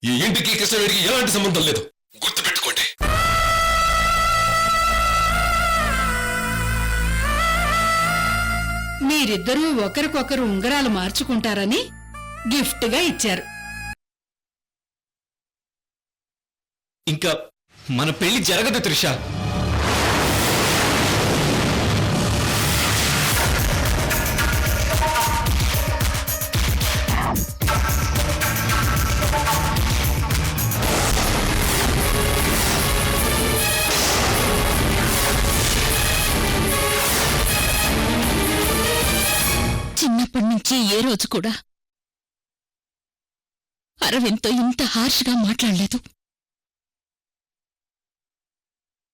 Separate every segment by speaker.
Speaker 1: ఈ ఇంటికి కృష్ణవేడికి ఎలాంటి సంబంధం లేదు, గుర్తుపెట్టుకోండి.
Speaker 2: మీరిద్దరూ ఒకరికొకరు ఉంగరాలు మార్చుకుంటారని గిఫ్ట్గా ఇచ్చారు.
Speaker 3: ఇంకా మన పెళ్లి జరగదు త్రిష.
Speaker 4: చిన్నప్పటి నుంచి ఏ రోజు కూడా అరవింద్తో ఇంత హార్ష్గా మాట్లాడలేదు.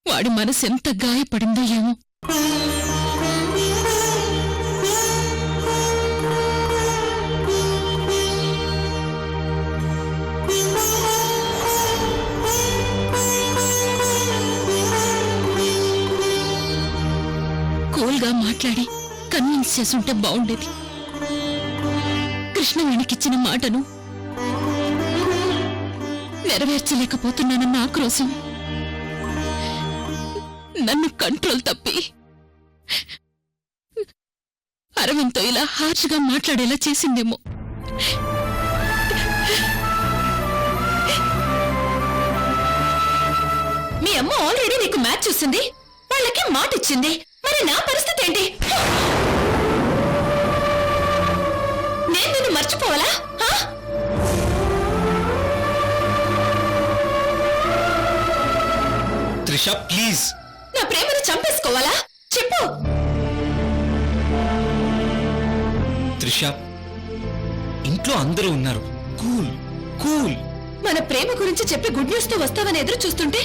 Speaker 4: వాడి మనసు ఎంత గాయపడిందో ఏమో. కూల్గా మాట్లాడి కన్విన్స్ చేసుంటే బాగుండేది. కృష్ణవేణికిచ్చిన మాటను నెరవేర్చలేకపోతున్నానన్న ఆక్రోశం నన్ను కంట్రోల్ తప్పి అరవింద్తో ఇలా హార్ష్గా మాట్లాడేలా చేసిందేమో.
Speaker 5: మీ అమ్మ ఆల్రెడీ నీకు మ్యాచ్ చూసింది, వాళ్ళకి మాట ఇచ్చింది. మరి నా పరిస్థితి ఏంటి? నేను నిన్ను మర్చిపోవాలా?
Speaker 3: త్రిష ప్లీజ్.
Speaker 5: నా ప్రేమను చంపేసుకోవాలా? చెప్పు.
Speaker 3: త్రిష, ఇంట్లో అందరూ ఉన్నారు. Cool cool.
Speaker 5: మన ప్రేమ గురించి చెప్పి గుడ్ న్యూస్ తో వస్తావని ఎదురు చూస్తుంటే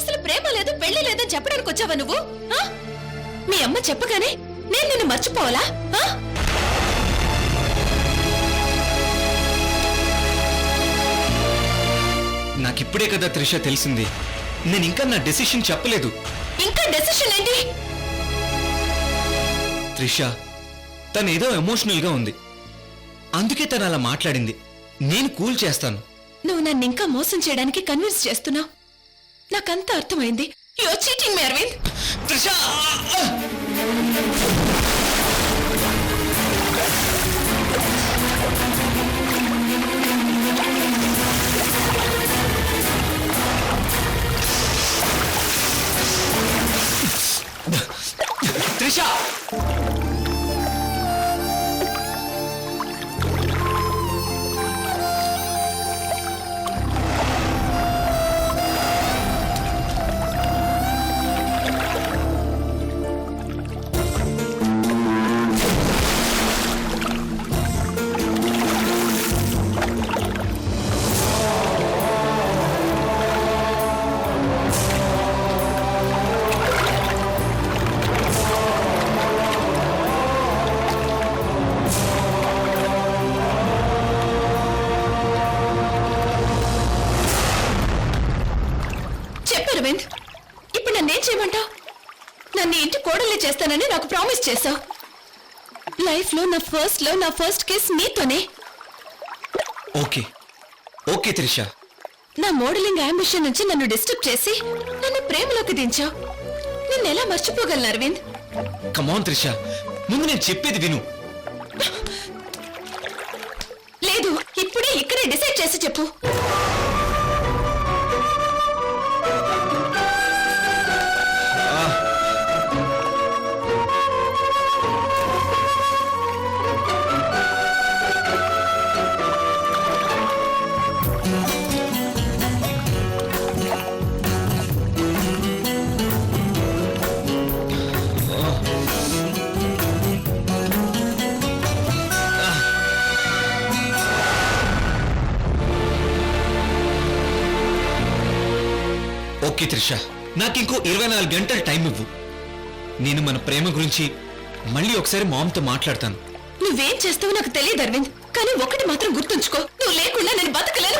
Speaker 5: అసలు ప్రేమ లేదు పెళ్లి లేదని చెప్పడానికి వచ్చావా నువ్వు? మీ అమ్మ చెప్పగానే నేను నిన్ను మర్చిపోవాలా?
Speaker 3: నాకిప్పుడే కదా త్రిష తెలిసింది. నేను ఇంకా నా డెసిషన్ చెప్పలేదు.
Speaker 5: ఇంకా డెసిషన్ ఏంటి?
Speaker 3: త్రిష తనేదో ఎమోషనల్ గా ఉంది, అందుకే తను అలా మాట్లాడింది. నేను కూల్ చేస్తాను.
Speaker 5: నువ్వు నన్ను ఇంకా మోసం చేయడానికి కన్విన్స్ చేస్తున్నావు. నాకంతా అర్థమైంది. యు ఆర్ చీటింగ్ మీ అరవింద్.
Speaker 3: త్రిష త్రిష
Speaker 5: అరవింద్, ఇప్పుడు నన్నేం చేయమంటావు? నన్ను ఇంటి కోడలే చేస్తానని నాకు ప్రామిస్ చేశావు. లైఫ్ లో నా ఫస్ట్ కిస్ నీతోనే.
Speaker 3: Okay okay Trisha.
Speaker 5: నా మోడలింగ్ అంబిషన్ నుంచి నన్ను డిస్టర్బ్ చేసి నన్ను ప్రేమలోకి దించావు. నిన్నెలా మర్చిపోగలను అరవింద్?
Speaker 3: కమాన్ త్రిష, ముందు నేను చెప్పేది విను.
Speaker 5: లేదు, ఇప్పుడే ఇక్కడే డిసైడ్ చేసి చెప్పు.
Speaker 3: ఓకే త్రిష, నాకింకో 24 గంటల టైం ఇవ్వు. నేను మన ప్రేమ గురించి మళ్ళీ ఒకసారి మామ్తో మాట్లాడతాను.
Speaker 5: నువ్వేం చేస్తావో నాకు తెలియదు అరవింద్, కానీ ఒకటి మాత్రం గుర్తుంచుకో, నువ్వు లేకుండా నేను బతకలేను.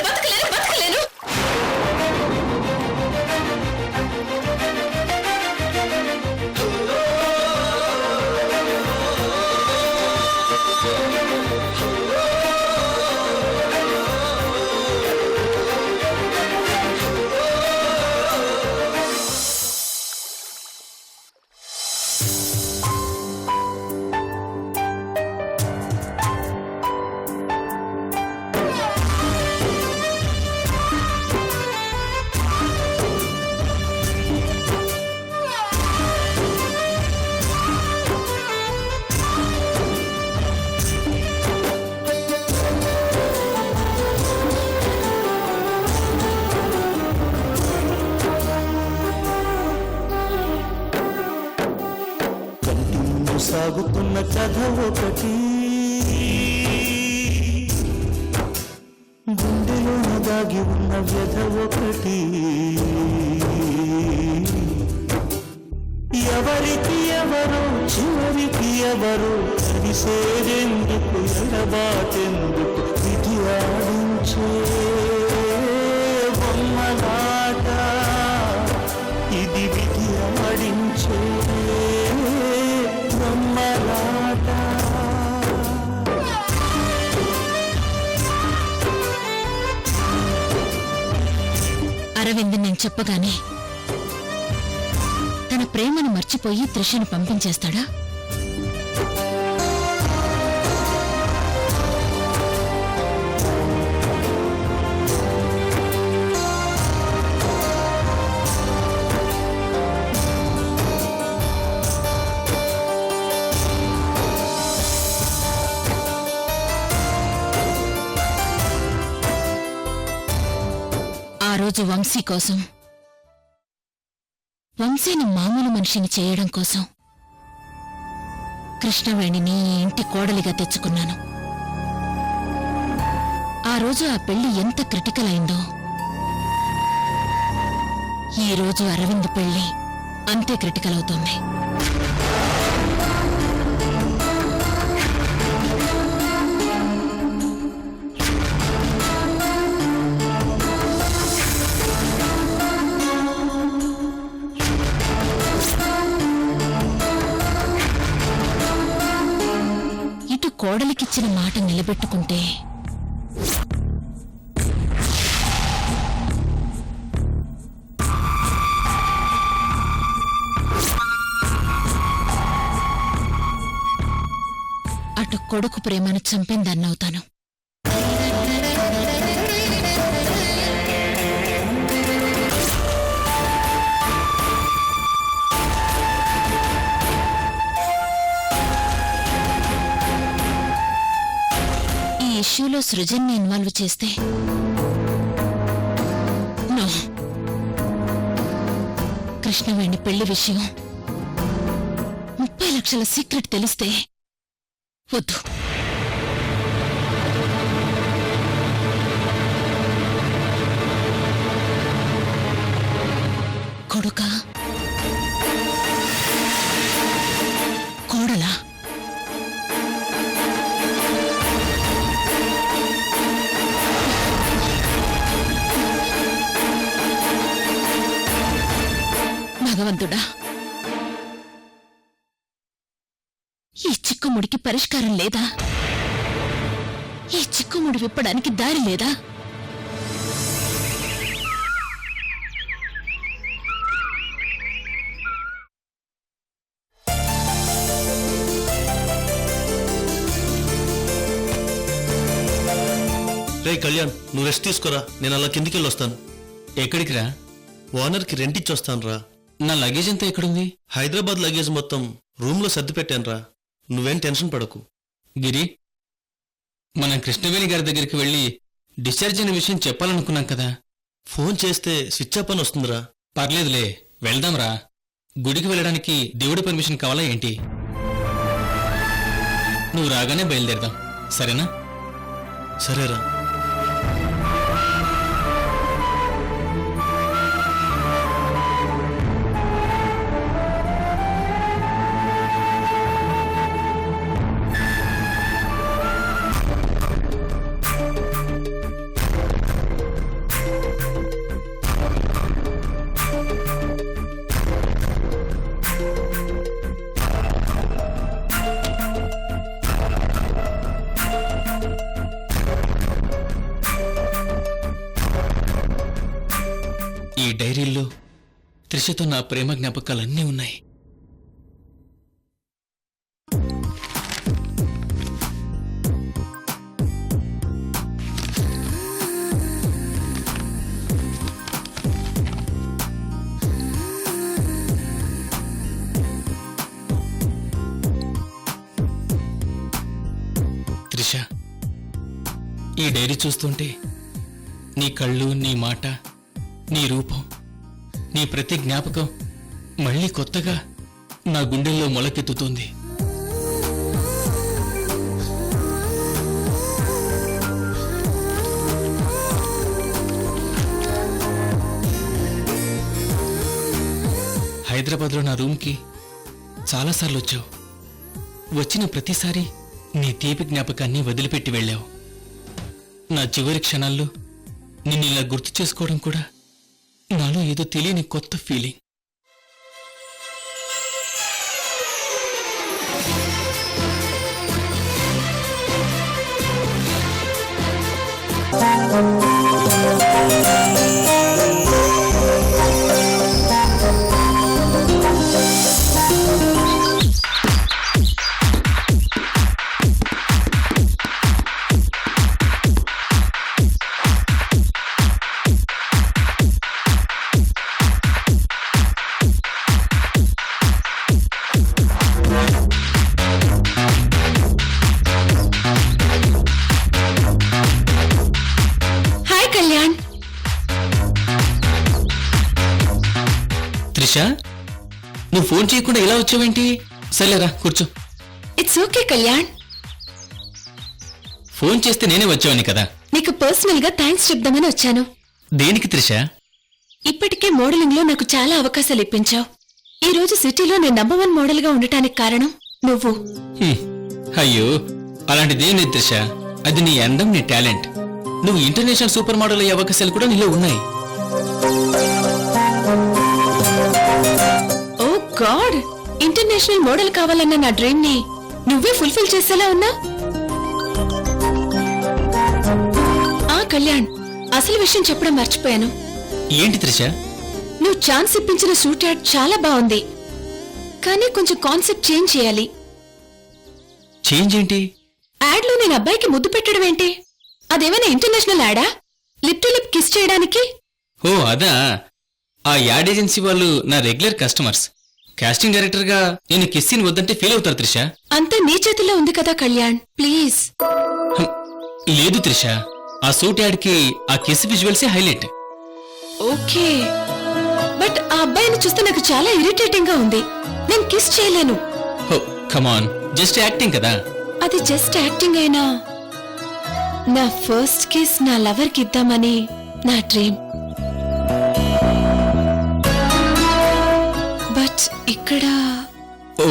Speaker 6: సాగుతున్న కథ ఒకటి, గుండెలోన దాగి ఉన్న వ్యధ ఒకటి. ఎవరికి ఎవరు చివరికి ఎవరు కలిసేదెందుకు, ఎడబాటెందుకు, విధి ఆడించే బొమ్మలాట ఇది, విధి ఆడించే బొమ్మలాట.
Speaker 4: అరవింద్ నేను చెప్పగానే తన ప్రేమను మర్చిపోయి త్రిషను పంపించేస్తాడా? ఆ రోజు వంశీ కోసం, వంశీని మామూలు మనిషిని చేయడం కోసం కృష్ణవేణిని ఇంటి కోడలిగా తెచ్చుకున్నాను. ఆ రోజు ఆ పెళ్లి ఎంత క్రిటికల్ అయిందో, ఈ రోజు అరవింద్ పెళ్లి అంతే క్రిటికల్ అవుతోంది. ఇటు కోడలికిచ్చిన మాట నిలబెట్టుకుంటే అటు కొడుకు ప్రేమను చంపిందన్నవుతాను. ఈ ఇష్యూలో సృజన్ని ఇన్వాల్వ్ చేస్తే నో, కృష్ణవేణి పెళ్లి విషయం 30 లక్షల సీక్రెట్ తెలిస్తే వద్దు. కొడుకా కోడలా? భగవంతుడా, ఈ చిక్కుముడికి పరిష్కారం లేదా? ఈ చిక్కుముడి విప్పడానికి దారి లేదా?
Speaker 7: రే కళ్యాణ్, నువ్వు రెస్ట్ తీసుకోరా, నేను అలా కిందికి వెళ్ళి వస్తాను.
Speaker 3: ఎక్కడికి రా?
Speaker 7: ఓనర్కి రెంట్ ఇచ్చొస్తాను రా.
Speaker 3: నా లగేజ్ అంతా ఎక్కడుంది?
Speaker 7: హైదరాబాద్ లగేజ్ మొత్తం రూమ్లో సర్ది పెట్టాను రా, నువ్వేం టెన్షన్ పడకు.
Speaker 3: గిరి, మనం కృష్ణవేణి గారి దగ్గరికి వెళ్ళి డిశ్చార్జ్ అయిన విషయం చెప్పాలనుకున్నాం కదా.
Speaker 7: ఫోన్ చేస్తే స్విచ్ ఆఫ్ అని వస్తుందిరా.
Speaker 3: పర్లేదులే, వెళ్దాంరా. గుడికి వెళ్ళడానికి దేవుడి పర్మిషన్ కావాలా ఏంటి? నువ్వు రాగానే బయలుదేరదాం, సరేనా?
Speaker 7: సరేరా.
Speaker 3: ఈ డైరీల్లో త్రిషతో నా ప్రేమ జ్ఞాపకాలన్నీ ఉన్నాయి. త్రిష, ఈ డైరీ చూస్తుంటే నీ కళ్ళు, నీ మాట, నీ రూపం, నీ ప్రతి జ్ఞాపకం మళ్ళీ కొత్తగా నా గుండెల్లో మొలకెత్తుతుంది. హైదరాబాద్లో నా రూమ్కి చాలాసార్లు వచ్చావు. వచ్చిన ప్రతిసారి నీ తీపి జ్ఞాపకాన్ని వదిలిపెట్టి వెళ్ళావు. నా చివరి క్షణాల్లో నిన్ను ఇలా గుర్తు చేసుకోవడం కూడా నాలో ఏదో తెలియని కొత్త ఫీలింగ్.
Speaker 5: హాయ్ కళ్యాణ్.
Speaker 3: త్రిష, నువ్వు ఫోన్ చేయకుండా ఇలా వచ్చావేంటి? సర్లేరా కూర్చో.
Speaker 5: It's okay Kalyan.
Speaker 3: ఫోన్ చేస్తే నేనే వచ్చావని కదా.
Speaker 5: నీకు పర్సనల్ గా థ్యాంక్స్ చెప్దామని వచ్చాను.
Speaker 3: దేనికి త్రిష?
Speaker 5: ఇప్పటికే మోడలింగ్ లో నాకు చాలా అవకాశాలు ఇప్పించావు. ఈ రోజు సిటీలో నేను నంబర్ 1 మోడల్ గా ఉండటానికి కారణం నువ్వు.
Speaker 3: అయ్యో, అలాంటిదేం లేదు త్రిష. అది నీ అందం, నీ టాలెంట్. నువ్వు ఇంటర్నేషనల్ సూపర్ మోడల్ అయ్యే అవకాశాలు కూడా నీలో ఉన్నాయి.
Speaker 5: ఓ గాడ్, ఇంటర్నేషనల్ మోడల్ కావాలన్న నా డ్రీమ్ ని నువ్వే ఫుల్ఫిల్ చేసేలా ఉన్నా. ఆ కళ్యాణ్, అసలు విషయం చెప్పడం మర్చిపోయాను.
Speaker 3: ఏంటి త్రిష?
Speaker 5: నువ్వు ఛాన్స్ ఇప్పించిన సూట్ యాడ్ చాలా బాగుంది, కానీ కొంచెం కాన్సెప్ట్ చేంజ్ చేయాలి.
Speaker 3: చేంజ్ ఏంటి?
Speaker 5: యాడ్ లో నేను అబ్బాయికి ముద్దు పెట్టడం ఏంటి? అదేమైనా ఇంటర్నేషనల్ యాడా? లిప్ టు లిప్ కిస్ చేయడానికి?
Speaker 3: ఓ అదా. ఆ యాడ్ ఏజెన్సీ వాళ్ళు నా రెగ్యులర్ కస్టమర్స్. కాస్టింగ్ డైరెక్టర్ గా నేను కిస్సీని వద్దంటే ఫీల్ అవుతారు త్రిష.
Speaker 5: అంతా నీ చేతిలో ఉంది కదా కళ్యాణ్, ప్లీజ్.
Speaker 3: లేదు త్రిష, ఆ సూట్ యాడ్ కి ఆ కిస్ విజువల్సే హైలైట్.
Speaker 5: ఓకే, బట్ ఆ అబ్బాయిని చూస్తే నాకు చాలా ఇరిటేటింగ్ గా ఉంది. నేను కిస్ చేయలేను.
Speaker 3: హో కమాన్, జస్ట్ యాక్టింగ్ కదా.
Speaker 5: అది జస్ట్ యాక్టింగ్ అయినా నా ఫస్ట్ కిస్ నా లవర్ కి ఇద్దామని నా డ్రీమ్. బట్ ఇక్కడ
Speaker 3: ఓ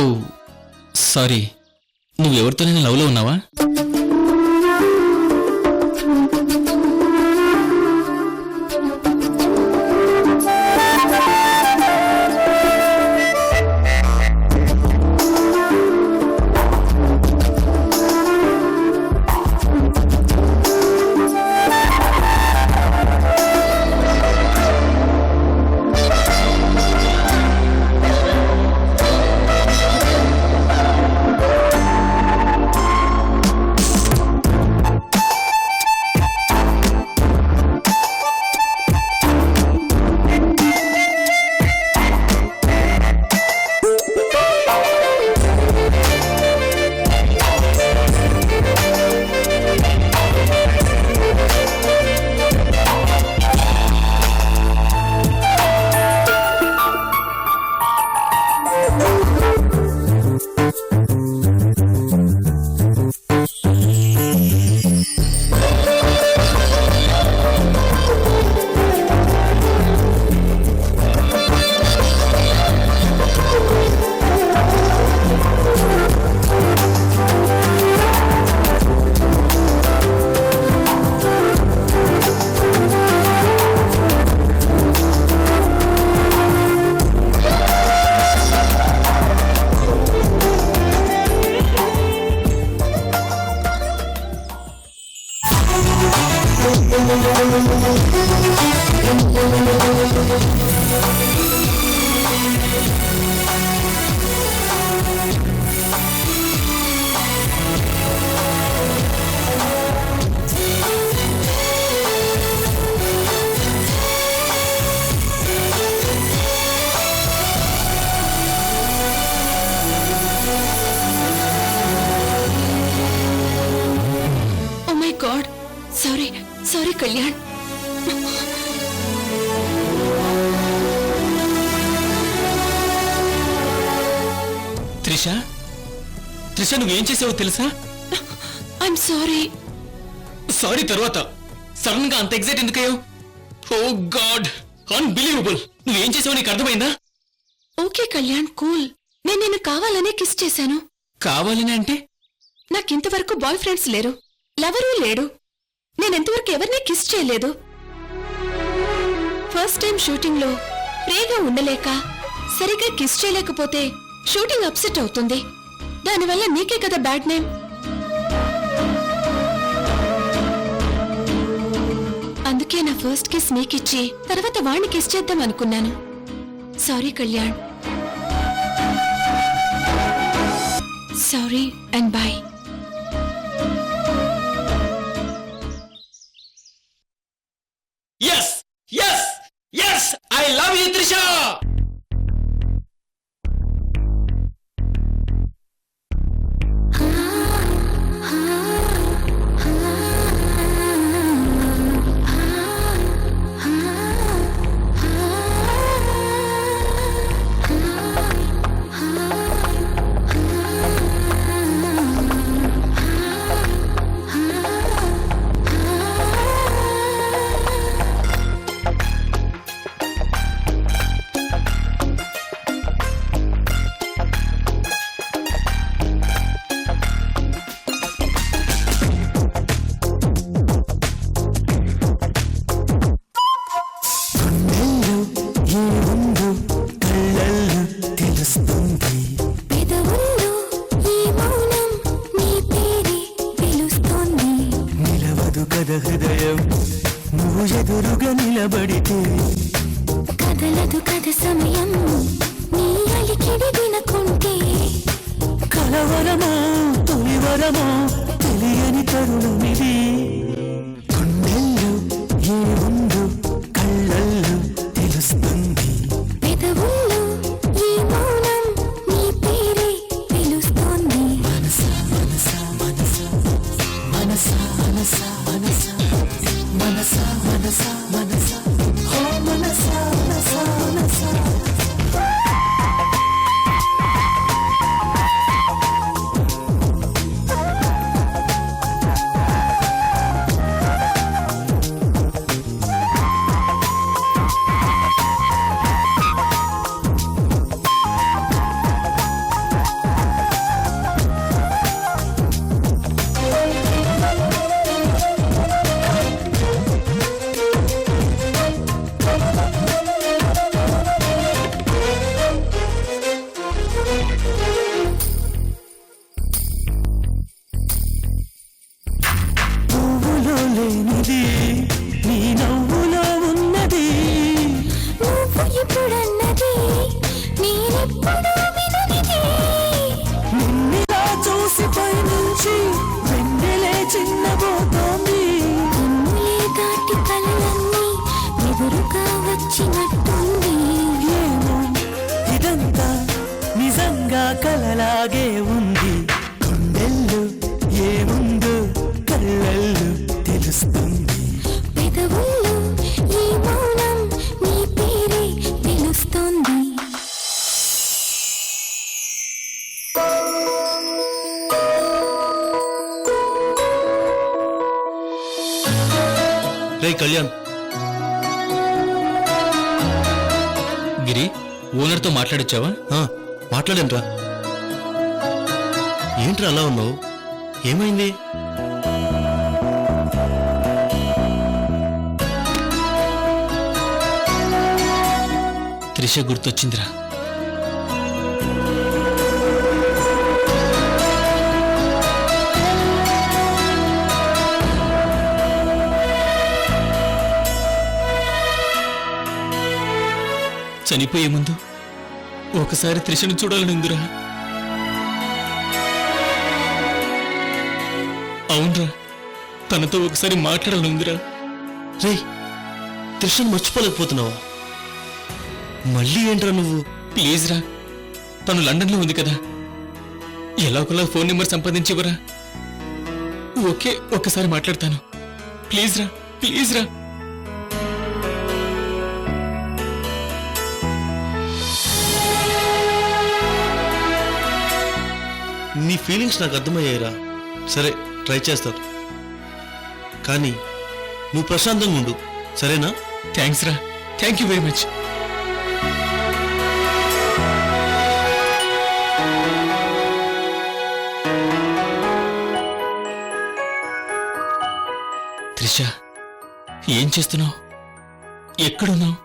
Speaker 3: సారీ, నువ్వు ఎవరితోనైనా లవ్ లో ఉన్నావా?
Speaker 5: సారీ కళ్యాణ్.
Speaker 3: త్రిష, త్రిష నువ్వేం చేసావో తెలుసా?
Speaker 5: I'm sorry.
Speaker 3: సారీ తర్వాత సడన్ గా అంత ఎగ్జైట్ ఎందుకయ్యో? ఓ గాడ్, అన్బిలీవబుల్. నువ్వేం చేసావో నీకు అర్థమైందా?
Speaker 5: Okay Kalyan, cool. నేను నిన్ను కావాలనే కిస్ చేశాను.
Speaker 3: కావాలని అంటే
Speaker 5: నాకింతవరకు బాయ్ ఫ్రెండ్స్ లేరు, లవరూ లేడు. నేనెంతవరకు ఎవరినీ కిస్ చేయలేదు. ఫస్ట్ టైం షూటింగ్ లో ఫ్రీగా ఉండలేక సరిగ్గా కిస్ చేయలేకపోతే షూటింగ్ అప్సెట్ అవుతుంది. దానివల్ల నీకే కదా బ్యాడ్ నేమ్. అందుకే నా ఫస్ట్ కిస్ నీకిచ్చి తర్వాత వాణ్ణి కిస్ చేద్దాం అనుకున్నాను. Sorry Kalyan. Sorry and bye.
Speaker 3: Yes yes yes I love you Trisha.
Speaker 6: హృదయం నువ్వు ఎదురుగా నిలబడితే
Speaker 8: కదలదు కథ సమయం నీ అలికిడి వినకుంటే
Speaker 6: కలవరమో తొలివరమో తెలియని తరుణమిది గుండెల్లో ఏముందో కళ్ళల్లో తెలుస్తుంది
Speaker 8: పెదవుల్లో ఈ మౌనం నీ పేరే పిలుస్తోంది
Speaker 6: మనసా మనసా మనసా మనసా మనసా మనసా మనసా మనసా మనసా ఓ మనసా మనసా మనసా లేనిది నీ నవ్వులో ఉన్నది
Speaker 8: నువ్వు ఎప్పుడన్నది నేనెప్పుడు విననిది
Speaker 6: నిన్నిలా చూసి పైనుంచి వెన్నెలే చిన్నబోతోంది
Speaker 8: కన్నులే దాటి కలలన్నీ ఎదురుగా వచ్చినట్టుంది
Speaker 6: ఏమో ఇదంతా నిజంగా కలలాగే ఉంది గుండెల్లో ఏముందో కళ్ళల్లో తెలుస్తుంది
Speaker 8: పెదవుల్లో ఈ మౌనం నీ పేరే పిలుస్తోంది
Speaker 7: రే కళ్యాణ్,
Speaker 3: గిరి ఓనర్తో మాట్లాడొచ్చావా?
Speaker 7: మాట్లాడేంట్రా? ఏంట్రా అలా ఉన్నావు? ఏమైంది?
Speaker 3: త్రిష గుర్తొచ్చిందిరా. చనిపోయే ముందు ఒకసారి త్రిషను చూడాలని ఉందిరా. అవునరా, తనతో ఒకసారి మాట్లాడాలని ఉందిరా.
Speaker 7: రే త్రిషను మర్చిపోలేకపోతున్నావా? మళ్ళీ ఏంట్రా నువ్వు?
Speaker 3: ప్లీజ్ రా, తను లండన్లో ఉంది కదా, ఎలాగోలా ఫోన్ నెంబర్ సంపాదించివరా. ఓకే, ఒక్కసారి మాట్లాడతాను. ప్లీజ్ రా, ప్లీజ్ రా.
Speaker 7: నీ ఫీలింగ్స్ నాకు అర్థమయ్యాయిరా. సరే, ట్రై చేస్తాను. కానీ నువ్వు ప్రశాంతంగా ఉండు, సరేనా?
Speaker 3: థ్యాంక్స్ రా, థ్యాంక్ యూ వెరీ మచ్. ఏం చేస్తున్నావు? ఎక్కడున్నావు?